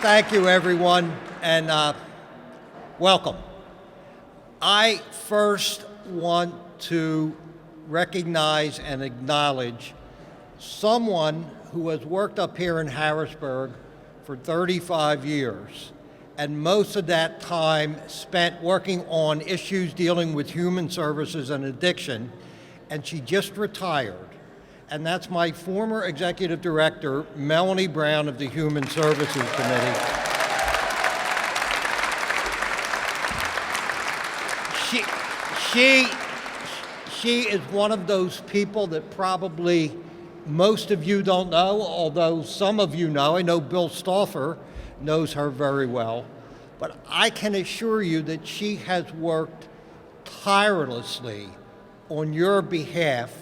Thank you, everyone, and welcome. I first want to recognize and acknowledge someone who has worked up here in Harrisburg for 35 years, and most of that time spent working on issues dealing with human services and addiction, and she just retired. And that's my former executive director, Melanie Brown of the Human Services Committee. She is one of those people that probably most of you don't know, although some of you know. I know Bill Stauffer knows her very well. But I can assure you that she has worked tirelessly on your behalf,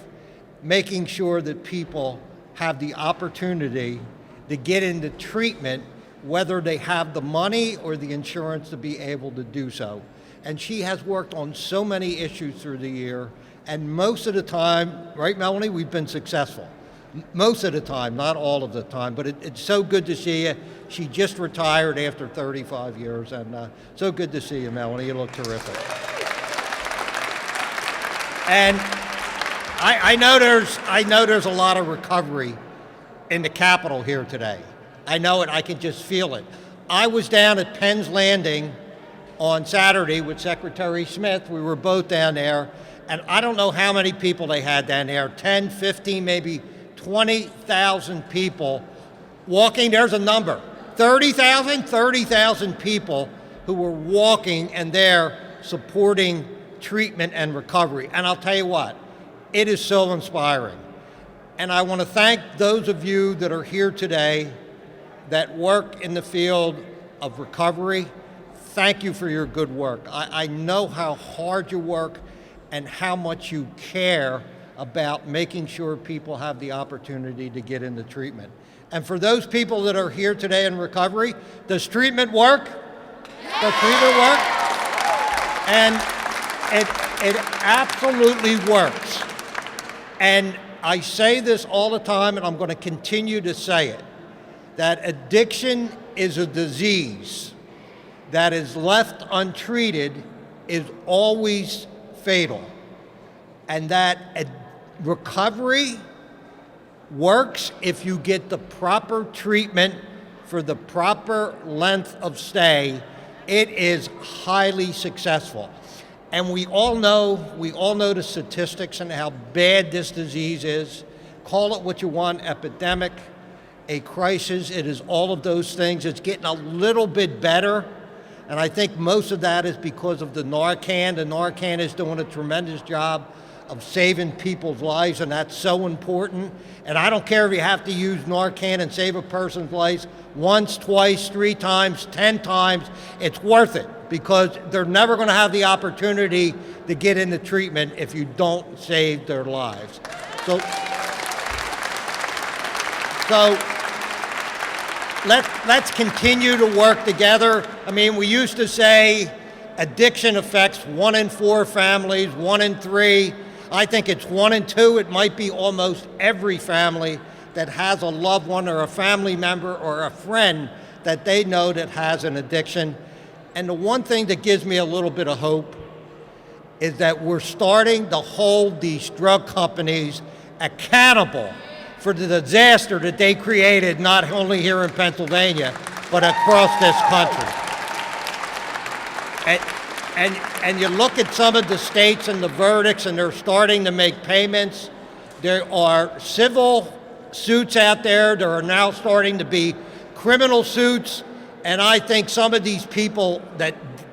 making sure that people have the opportunity to get into treatment, whether they have the money or the insurance to be able to do so. And she has worked on so many issues through the year, and most of the time, right, Melanie, we've been successful. Most of the time, not all of the time, but it's so good to see you. She just retired after 35 years, and so good to see you, Melanie. You look terrific. And I know there's a lot of recovery in the Capitol here today. I know it, I can just feel it. I was down at Penn's Landing on Saturday with Secretary Smith. We were both down there, and I don't know how many people they had down there, 10, 15, maybe 20,000 people walking. There's a number, 30,000 people who were walking and there supporting treatment and recovery. And I'll tell you what, it is so inspiring. And I want to thank those of you that are here today that work in the field of recovery. Thank you for your good work. I know how hard you work and how much you care about making sure people have the opportunity to get into treatment. And for those people that are here today in recovery, does treatment work? Does treatment work? And it absolutely works. And I say this all the time, and I'm going to continue to say it, that addiction is a disease that is left untreated is always fatal. And that recovery works if you get the proper treatment for the proper length of stay. It is highly successful. And we all know the statistics and how bad this disease is. Call it what you want, epidemic, a crisis. It is all of those things. It's getting a little bit better. And I think most of that is because of the Narcan. The Narcan is doing a tremendous job of saving people's lives, and that's so important. And I don't care if you have to use Narcan and save a person's life once, twice, 3 times, 10 times, it's worth it, because they're never going to have the opportunity to get into treatment if you don't save their lives. So let's continue to work together. I mean, we used to say addiction affects 1 in 4 families, 1 in 3. I think it's 1 in 2. It might be almost every family that has a loved one or a family member or a friend that they know that has an addiction. And the one thing that gives me a little bit of hope is that we're starting to hold these drug companies accountable for the disaster that they created, not only here in Pennsylvania, but across this country. And you look at some of the states and the verdicts, and they're starting to make payments. There are civil suits out there. There are now starting to be criminal suits. And I think some of these people,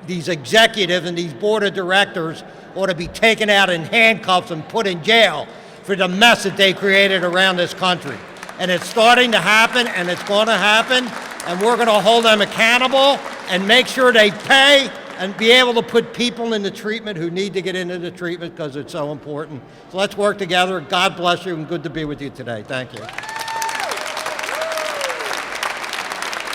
these executives and these board of directors, ought to be taken out in handcuffs and put in jail for the mess that they created around this country. And it's starting to happen, and it's going to happen, and we're going to hold them accountable and make sure they pay and be able to put people into treatment who need to get into the treatment, because it's so important. So let's work together. God bless you, and good to be with you today. Thank you.